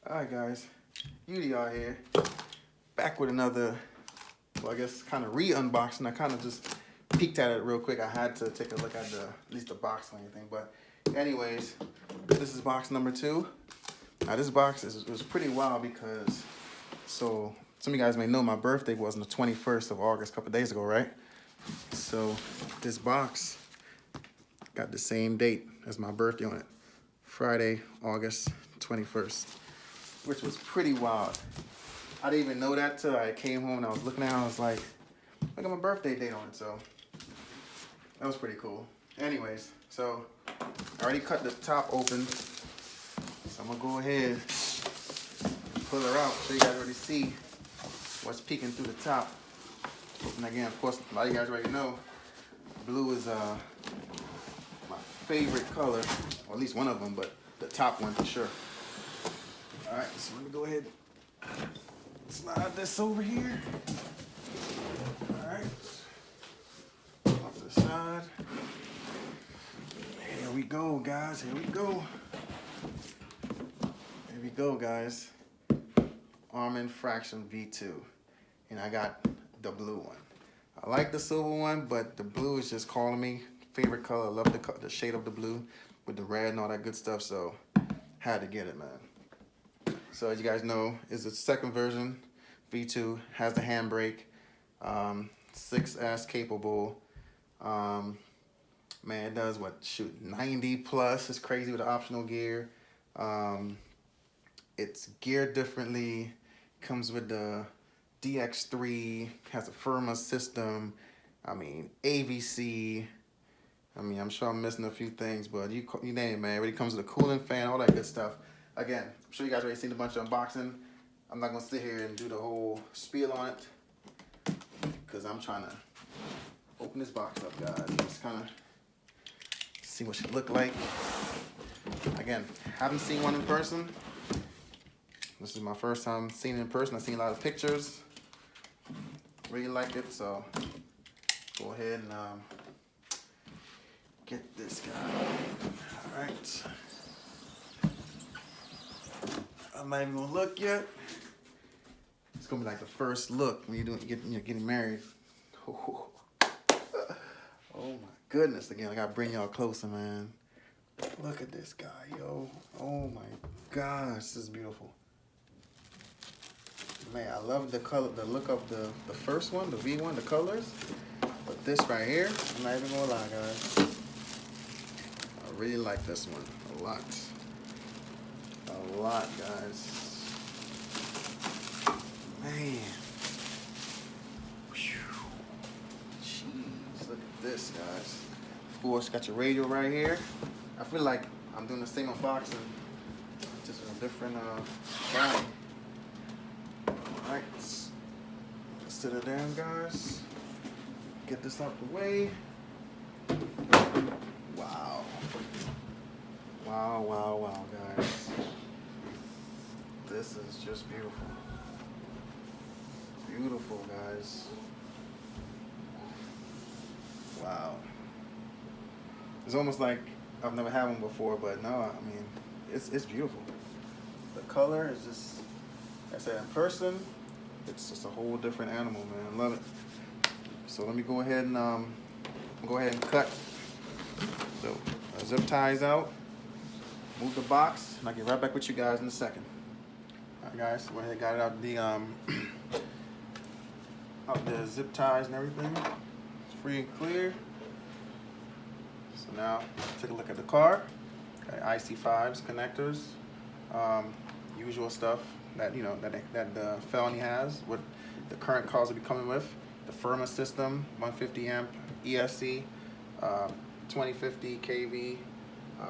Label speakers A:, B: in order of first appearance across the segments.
A: Alright guys, UDR here, back with another, well I guess kind of re-unboxing. I kind of just peeked at it real quick. I had to take a look at at least the box or anything, but anyways, this is box number 2. Now this box was pretty wild because, so some of you guys may know my birthday was on the 21st of August, a couple days ago, right? So this box got the same date as my birthday on it, Friday, August 21st. Which was pretty wild. I didn't even know that till I came home and I was looking at it. I was like, look at my birthday date on it. So that was pretty cool. Anyways, so I already cut the top open. So I'm gonna go ahead and pull her out so you guys already see what's peeking through the top. And again, of course, a lot of you guys already know, blue is my favorite color, or at least one of them, but the top one for sure. All right, so let me go ahead and slide this over here. All right, off the side. Here we go, guys. Here we go. Here we go, guys. Arrma infraction V2, and I got the blue one. I like the silver one, but the blue is just calling me. Favorite color. I love the shade of the blue with the red and all that good stuff. So had to get it, man. So as you guys know, it's the second version, V2, has the handbrake, 6S capable. Man, it does what, shoot, 90 plus. It's crazy with the optional gear. It's geared differently, comes with the DX3, has a Arrma system, I mean, AVC. I mean, I'm sure I'm missing a few things, but you name it, man. It really comes with a cooling fan, all that good stuff. Again, I'm sure you guys already seen a bunch of unboxing. I'm not gonna sit here and do the whole spiel on it because I'm trying to open this box up, guys. Just kind of see what she look like. Again, haven't seen one in person. This is my first time seeing it in person. I've seen a lot of pictures. Really like it, so go ahead and get this guy. All right. I'm not even gonna look yet. It's gonna be like the first look when you're getting married. Oh my goodness! Again, I gotta bring y'all closer, man. Look at this guy, yo. Oh my gosh, this is beautiful. Man, I love the color, the look of the first one, the V1, the colors. But this right here, I'm not even gonna lie, guys. I really like this one a lot. A lot, guys. Man. Whew. Jeez, look at this, guys. Of course, got your radio right here. I feel like I'm doing the same unboxing, just in a different body. Alright, let's sit it down, guys. Get this out the way. Wow. Wow, wow, wow, guys. This is just beautiful. Beautiful, guys. Wow. It's almost like I've never had one before, but no, I mean, it's beautiful. The color is just, like I said, in person, it's just a whole different animal, man. I love it. So let me go ahead and cut. So zip ties out, move the box, and I'll get right back with you guys in a second. Alright guys, went ahead and got it out the zip ties and everything. It's free and clear. So now take a look at the car. Got IC5s, connectors, usual stuff that that the Felony has. What the current cars will be coming with: the Arrma system, 150 amp ESC, 2050 kV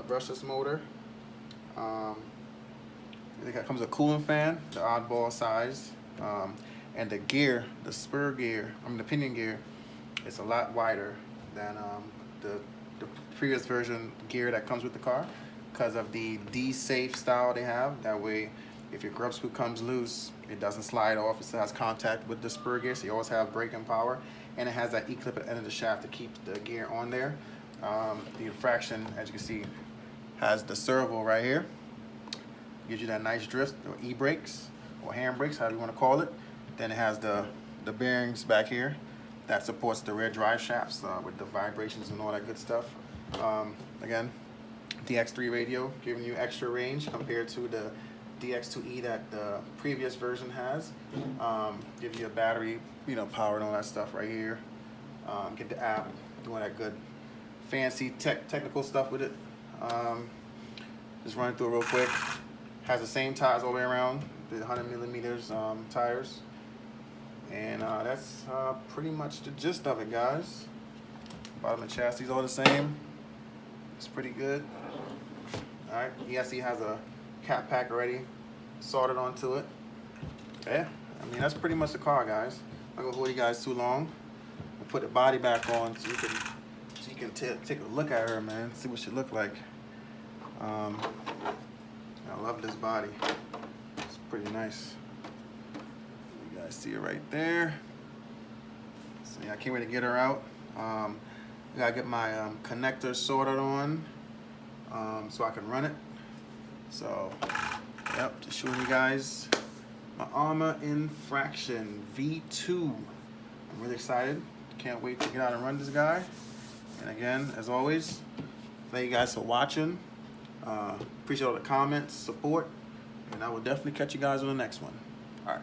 A: brushless motor. It comes with a cooling fan, the oddball size, and the gear, the spur gear, the pinion gear, is a lot wider than the previous version gear that comes with the car because of the D-safe style they have. That way, if your grub screw comes loose, it doesn't slide off. It still has contact with the spur gear, so you always have braking power. And it has that E-clip at the end of the shaft to keep the gear on there. The infraction, as you can see, has the servo right here. gives you that nice drift, or e-brakes, or handbrakes, however you want to call it. Then it has the bearings back here that supports the rear drive shafts with the vibrations and all that good stuff. Again, DX3 radio, giving you extra range compared to the DX2E that the previous version has. Give you a battery, you know, power and all that stuff right here. Get the app, doing that good fancy technical stuff with it. Just running through it real quick. Has the same tires all the way around, the 100 millimeters tires. And that's pretty much the gist of it, guys. Bottom of the chassis is all the same. It's pretty good. All right, ESC has a cap pack already soldered onto it. Yeah, I mean, that's pretty much the car, guys. I'm not gonna hold you guys too long. We'll put the body back on so you can take a look at her, man. See what she look like. I love this body. It's pretty nice. You guys see it right there. So yeah, I can't wait to get her out. I gotta get my connector sorted on so I can run it. So, yep, just showing you guys my Arrma Infraction V2. I'm really excited. Can't wait to get out and run this guy. And again, as always, thank you guys for watching. Appreciate all the comments, support, and I will definitely catch you guys on the next one. All right.